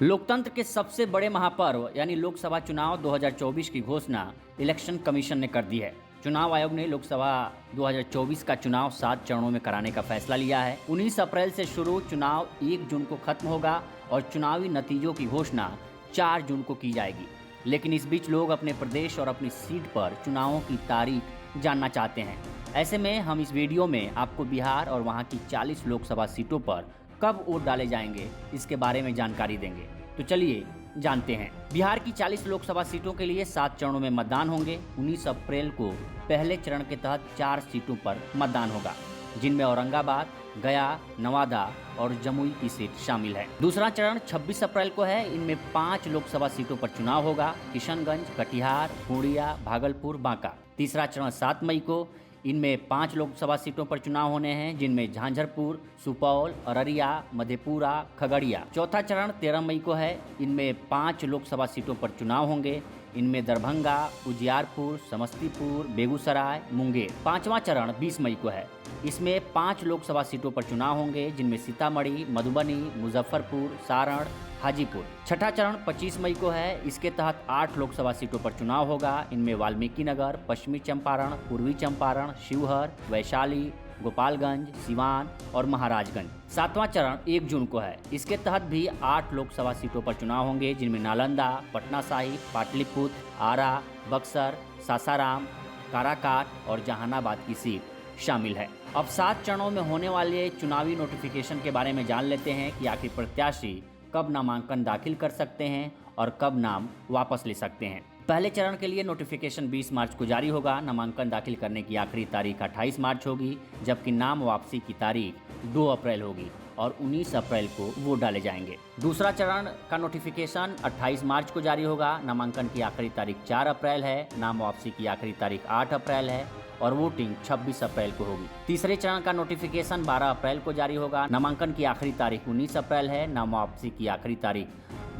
लोकतंत्र के सबसे बड़े महापर्व यानी लोकसभा चुनाव 2024 की घोषणा इलेक्शन कमीशन ने कर दी है। चुनाव आयोग ने लोकसभा 2024 का चुनाव 7 चरणों में कराने का फैसला लिया है। 19 अप्रैल से शुरू चुनाव 1 जून को खत्म होगा और चुनावी नतीजों की घोषणा 4 जून को की जाएगी। लेकिन इस बीच लोग अपने प्रदेश और अपनी सीट पर चुनावों की तारीख जानना चाहते हैं। ऐसे में हम इस वीडियो में आपको बिहार और वहां की 40 लोकसभा सीटों पर कब वोट डाले जाएंगे इसके बारे में जानकारी देंगे। तो चलिए जानते हैं। बिहार की 40 लोकसभा सीटों के लिए 7 चरणों में मतदान होंगे। 19 अप्रैल को पहले चरण के तहत 4 सीटों पर मतदान होगा, जिनमें औरंगाबाद, गया, नवादा और जमुई की सीट शामिल है। दूसरा चरण 26 अप्रैल को है। इनमें 5 लोकसभा सीटों पर चुनाव होगा, किशनगंज, कटिहार, पूर्णिया, भागलपुर, बांका। तीसरा चरण 7 मई को। इनमें 5 लोकसभा सीटों पर चुनाव होने हैं, जिनमें झांझरपुर, सुपौल, अररिया, मधेपुरा, खगड़िया। चौथा चरण 13 मई को है। इनमें 5 लोकसभा सीटों पर चुनाव होंगे। इनमें दरभंगा, उजियारपुर, समस्तीपुर, बेगूसराय, मुंगेर। पांचवा चरण 20 मई को है। इसमें 5 लोकसभा सीटों पर चुनाव होंगे, जिनमें सीतामढ़ी, मधुबनी, मुजफ्फरपुर, सारण, हाजीपुर। छठा चरण 25 मई को है। इसके तहत 8 लोकसभा सीटों पर चुनाव होगा। इनमें वाल्मीकि नगर, पश्चिमी चंपारण, पूर्वी चंपारण, शिवहर, वैशाली, गोपालगंज, सिवान और महाराजगंज। सातवां चरण 1 जून को है। इसके तहत भी 8 लोकसभा सीटों पर चुनाव होंगे, जिनमें नालंदा, पटना साहिब, पाटलिपुत्र, आरा, बक्सर, सासाराम, काराकाट और जहानाबाद की सीट शामिल है। अब 7 चरणों में होने वाले चुनावी नोटिफिकेशन के बारे में जान लेते हैं कि आखिर प्रत्याशी कब नामांकन दाखिल कर सकते हैं और कब नाम वापस ले सकते हैं। पहले चरण के लिए नोटिफिकेशन 20 मार्च को जारी होगा। नामांकन दाखिल करने की आखिरी तारीख 28 मार्च होगी, जबकि नाम वापसी की तारीख 2 अप्रैल होगी और 19 अप्रैल को वोट डाले जाएंगे। दूसरा चरण का नोटिफिकेशन 28 मार्च को जारी होगा। नामांकन की आखिरी तारीख 4 अप्रैल है। नाम वापसी की आखिरी तारीख 8 अप्रैल है और वोटिंग 26 अप्रैल को होगी। तीसरे चरण का नोटिफिकेशन 12 अप्रैल को जारी होगा। नामांकन की आखिरी तारीख 19 अप्रैल है। नाम वापसी की आखिरी तारीख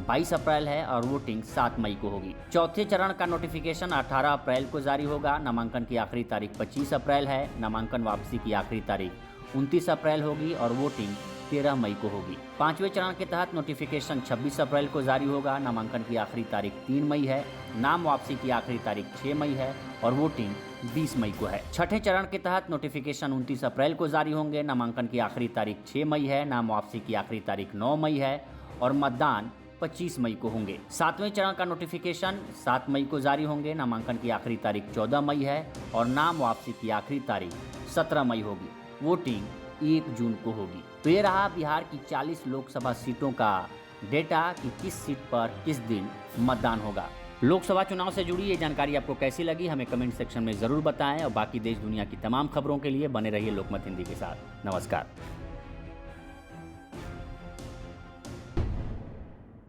22 अप्रैल है और वोटिंग 7 मई को होगी। चौथे चरण का नोटिफिकेशन 18 अप्रैल को जारी होगा। नामांकन की आखिरी तारीख 25 अप्रैल है। नामांकन वापसी की आखिरी तारीख 29 अप्रैल होगी और वोटिंग 13 मई को होगी। पांचवें चरण के तहत नोटिफिकेशन 26 अप्रैल को जारी होगा। नामांकन की आखिरी तारीख 3 मई है। नाम वापसी की आखिरी तारीख 6 मई है और वोटिंग 20 मई को है। छठे चरण के तहत नोटिफिकेशन 29 अप्रैल को जारी होंगे। नामांकन की आखिरी तारीख 6 मई है। नाम वापसी की आखिरी तारीख 9 मई है और मतदान 25 मई को होंगे। सातवें चरण का नोटिफिकेशन 7 मई को जारी होंगे। नामांकन की आखिरी तारीख 14 मई है और नाम वापसी की आखिरी तारीख 17 मई होगी। वोटिंग 1 जून को होगी। तो ये रहा बिहार की 40 लोकसभा सीटों का डेटा कि किस सीट पर किस दिन मतदान होगा। लोकसभा चुनाव से जुड़ी ये जानकारी आपको कैसी लगी हमें कमेंट सेक्शन में ज़रूर बताएं और बाकी देश दुनिया की तमाम खबरों के लिए बने रहिए लोकमत हिंदी के साथ। नमस्कार।